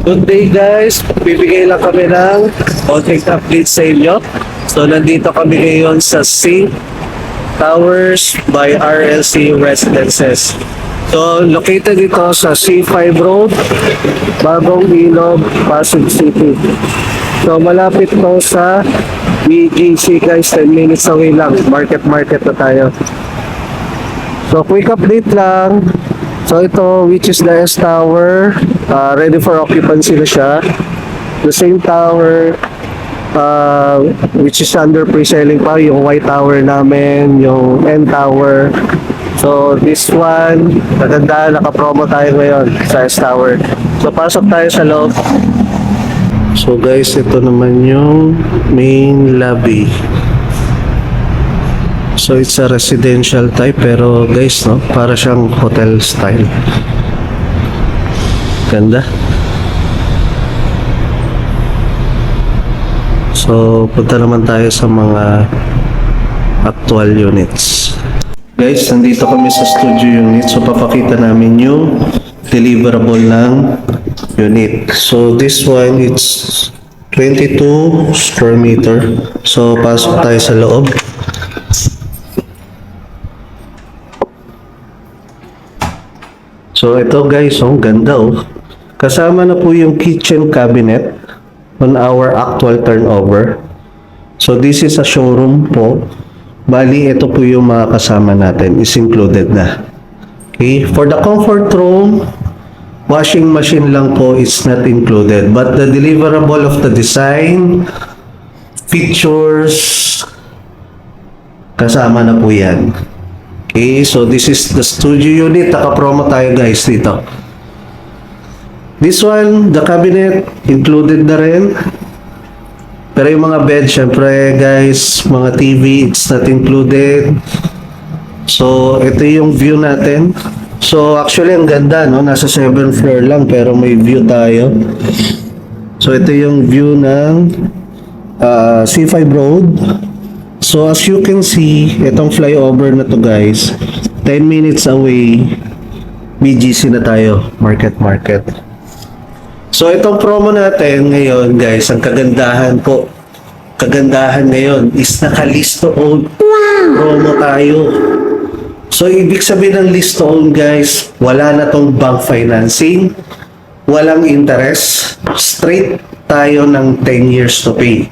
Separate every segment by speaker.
Speaker 1: Good day guys, bibigay lang kami ng konting update sa inyo. So nandito kami ngayon sa C Towers by RLC Residences. So located dito sa C5 Road, Bagong Ilog, Pasig City. So malapit to sa BGC guys, 10 minutes away lang, market na tayo. So quick update lang. So ito, which is the S Tower, ready for occupancy na siya. The same tower, which is under pre-selling pa, yung White Tower namin, yung N Tower. So this one, maganda, naka-promo tayo ngayon sa S Tower. So pasok tayo sa loob. So guys, ito naman yung main lobby. So it's a residential type pero guys, no, para siyang hotel style. Ganda. So punta naman tayo sa mga actual units. Guys, nandito kami sa studio unit. So papakita namin yung deliverable ng unit. So this one, it's 22 square meter. So pasok tayo sa loob. So ito guys, oh, ganda oh. Kasama na po yung kitchen cabinet on our actual turnover. So this is a showroom po. Bali, ito po yung mga kasama natin. Is included na. Okay, for the comfort room, washing machine lang po is not included. But the deliverable of the design, features, kasama na po yan. Okay, so this is the studio unit. Naka-promo tayo guys dito. This one, the cabinet, included na rin. Pero yung mga bed, syempre guys, mga TV, it's not included. So, ito yung view natin. So, actually, ang ganda, no? Nasa 7th floor lang, pero may view tayo. So, ito yung view ng C5 Road. So as you can see, itong flyover na to guys, 10 minutes away, BGC na tayo, market. So itong promo natin ngayon guys, ang kagandahan ngayon is nakalisto own promo tayo. So ibig sabihin ng list own guys, wala na tong bank financing, walang interest, straight tayo ng 10 years to pay.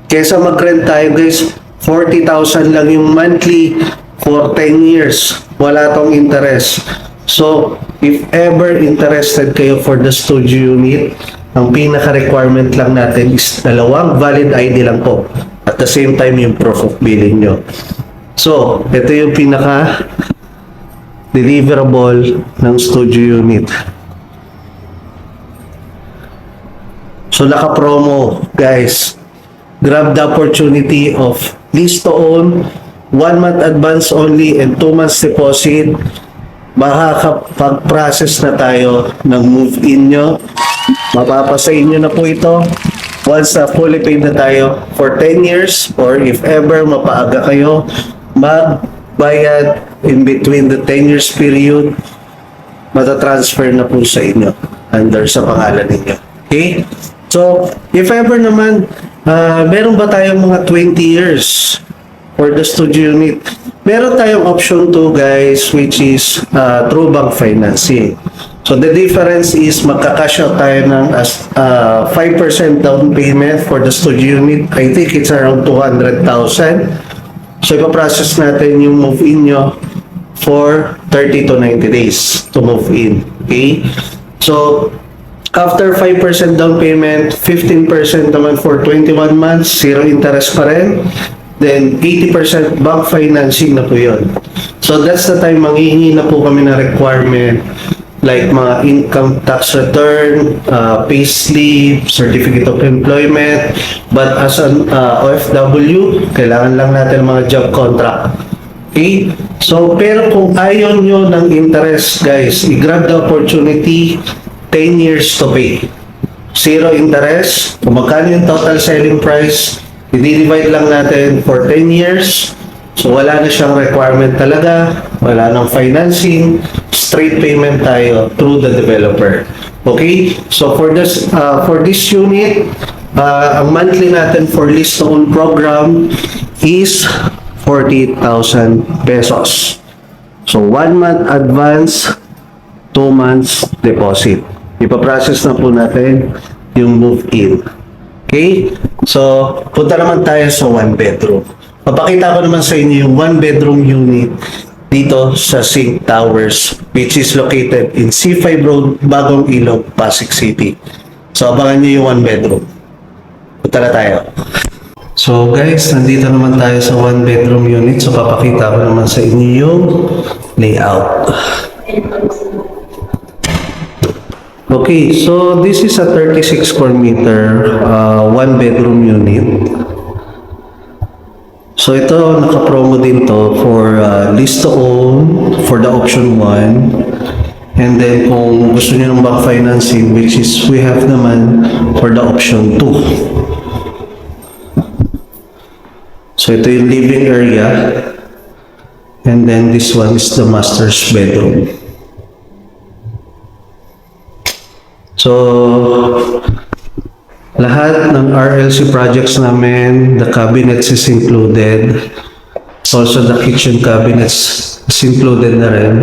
Speaker 1: Kesa mag-rent tayo guys, 40,000 lang yung monthly for 10 years. Wala tong interest. So, if ever interested kayo for the studio unit, ang pinaka-requirement lang natin is 2 valid ID lang po. At the same time, yung proof of billing nyo. So, ito yung pinaka-deliverable ng studio unit. So, naka-promo, guys. Grab the opportunity of lease to own, 1 month advance only and 2 months deposit. Makakapag-process na tayo ng move-in nyo. Mapapasa inyo na po ito once na fully paid na tayo for 10 years or if ever mapaaga kayo, magbayad in between the 10 years period, matatransfer na po sa inyo under sa pangalan ninyo. Okay? So, if ever naman, meron ba tayong mga 20 years for the studio unit? Meron tayong option 2 guys, which is true bank financing. So the difference is magka-cash out tayo ng 5% down payment for the studio unit. I think it's around 200,000. So ipaprocess natin yung move-in nyo for 30 to 90 days to move in. Okay? So after 5% down payment, 15% naman for 21 months, zero interest pa rin. Then 80% bank financing na po yun. So that's the time manghihingi na po kami na requirement like mga income tax return, payslip, certificate of employment. But as an OFW, kailangan lang natin mga job contract. Okay? So pero kung ayaw nyo ng interest guys, i-grab the opportunity, 10 years to pay. Zero interest. Kung magkano yung total selling price, i-divide lang natin for 10 years. So wala na siyang requirement talaga. Wala nang financing. Straight payment tayo through the developer. Okay? So for this unit, ang monthly natin for lease to own program is 40,000 pesos. So 1 month advance, 2 months deposit. Ipaprocess na po natin yung move-in. Okay? So, punta naman tayo sa 1 bedroom. Papakita ko naman sa inyo yung 1 bedroom unit dito sa Sink Towers, which is located in C5 Road, Bagong Ilog, Pasig City. So, abangan nyo yung 1 bedroom. Punta na tayo. So guys, nandito naman tayo sa 1 bedroom unit. So, papakita ko naman sa inyo yung layout. Okay, so this is a 36 square meter 1 bedroom unit. So ito, naka-promo din to for lease to own for the option 1. And then kung gusto niyo ng bank financing, which is we have naman for the option 2. So ito yung living area. And then this one is the master's bedroom. So, lahat ng RLC projects namin, the cabinets is included. Also, the kitchen cabinets is included na rin.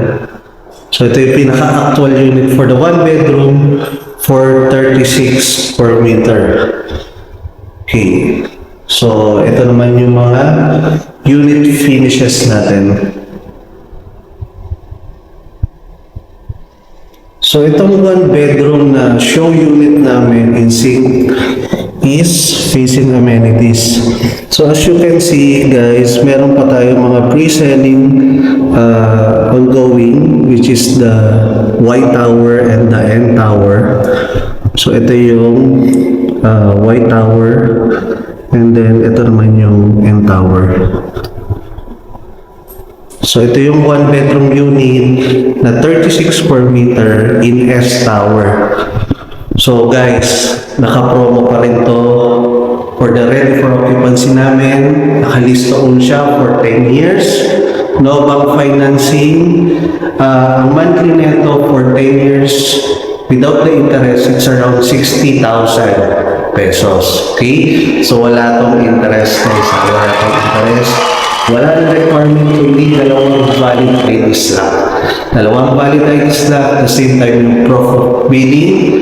Speaker 1: So, ito yung pinaka-actual unit for the 1 bedroom for 36 per meter. Okay. So, ito naman yung mga unit finishes natin. So, itong 1 bedroom na show unit namin in Sink is facing amenities. So, as you can see, guys, meron pa tayo mga pre-selling ongoing, which is the Y Tower and the N Tower. So, ito yung Y Tower, and then ito naman yung N Tower. So, ito yung 1 bedroom unit na 36 per meter in S Tower. So, guys, naka-promo pa rin to for the ready for occupancy namin. Naka-list to own siya for 10 years. No bank financing. Ang monthly neto for 10 years without the interest, it's around 60,000 pesos. Okay? So, wala tong interest, guys. Wala tong interest. Wala na requirement kundi dalawang valid IDs lang. Dalawang valid IDs lang at the same time yung proof of billing.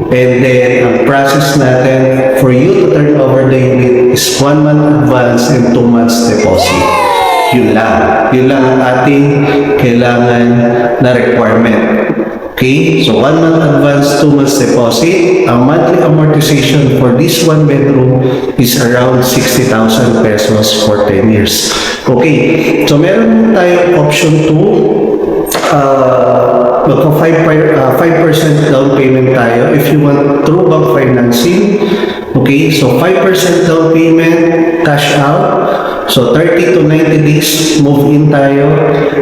Speaker 1: And then, ang process natin for you to turn over the unit is 1 month advance and 2 months deposit. Yun lang. Yun lang ang ating kailangan na requirement. Okay? So, 1 month advance, 2 months deposit. Ang monthly amortization for this 1 bedroom is around 60,000 pesos for 10 years. Okay. So, meron tayong option 2. Magpa 5% down payment tayo if you want true bank financing. Okay. So, 5% down payment, cash out. So, 30 to 90 days, move in tayo.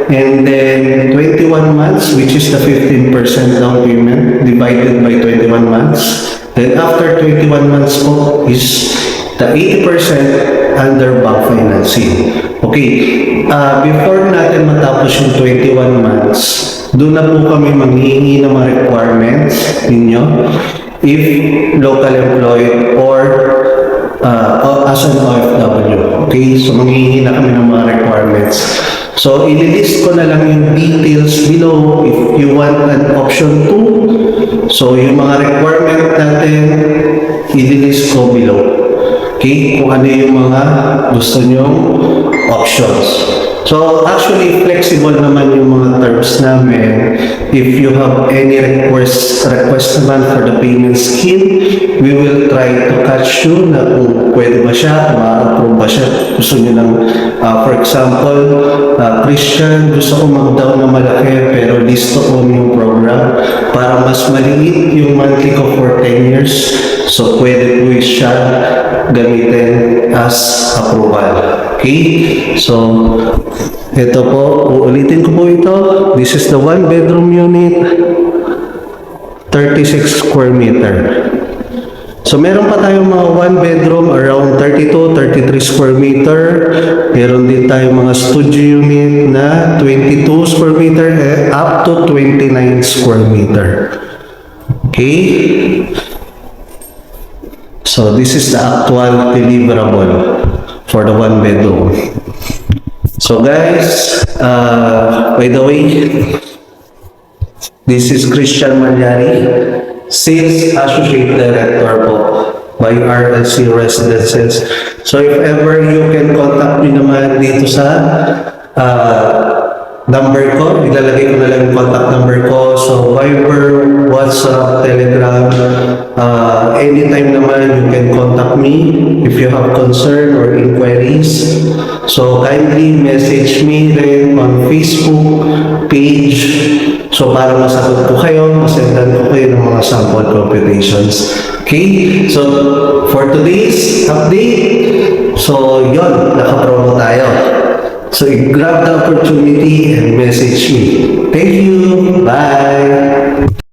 Speaker 1: And then, 21 months, which is the 15% down payment, divided by 21 months. Then, after 21 months po, is the 80% under bank financing. Okay, before natin matapos yung 21 months, doon na po kami manghihingi ng mga requirements ninyo if local employed or as an OFW. Okay, so manghihingi na kami ng mga requirements. So, ililist ko na lang yung details below if you want an option 2. So, yung mga requirement natin, ililist ko below. Okay, kung ano yung mga gusto nyong options. So, actually, flexible naman yung mga terms namin. If you have any request naman for the payment scheme, we will try to catch you na kung pwede ba siya, ma-approve ba siya. Gusto nyo lang, for example, Christian, gusto ko mag-down na malaki pero list to own yung program para mas maliit yung monthly ko for 10 years. So, pwede po siya gamitin as approval. Okay? So, ito po, uulitin ko po ito. This is the 1 bedroom unit, 36 square meter. So, meron pa tayong mga 1 bedroom around 32, 33 square meter. Meron din tayong mga studio unit na 22 square meter up to 29 square meter. Okay? So this is the actual deliverable for the one bedroom. So guys, by the way, this is Christian Malyari, Sales Associate Director po by RLC Residences. So if ever you can contact me naman dito sa number ko, ilalagay ko na lang yung contact number ko. So Viber, WhatsApp, Telegram, anytime naman you can contact me if you have concern or inquiries. So kindly message me rin on Facebook page. So para masagot ko kayo, masendan ko kayo ng mga sample computations. Okay? So for today's update, so yon, nakapromo tayo. So grab the opportunity and message me. Thank you. Bye.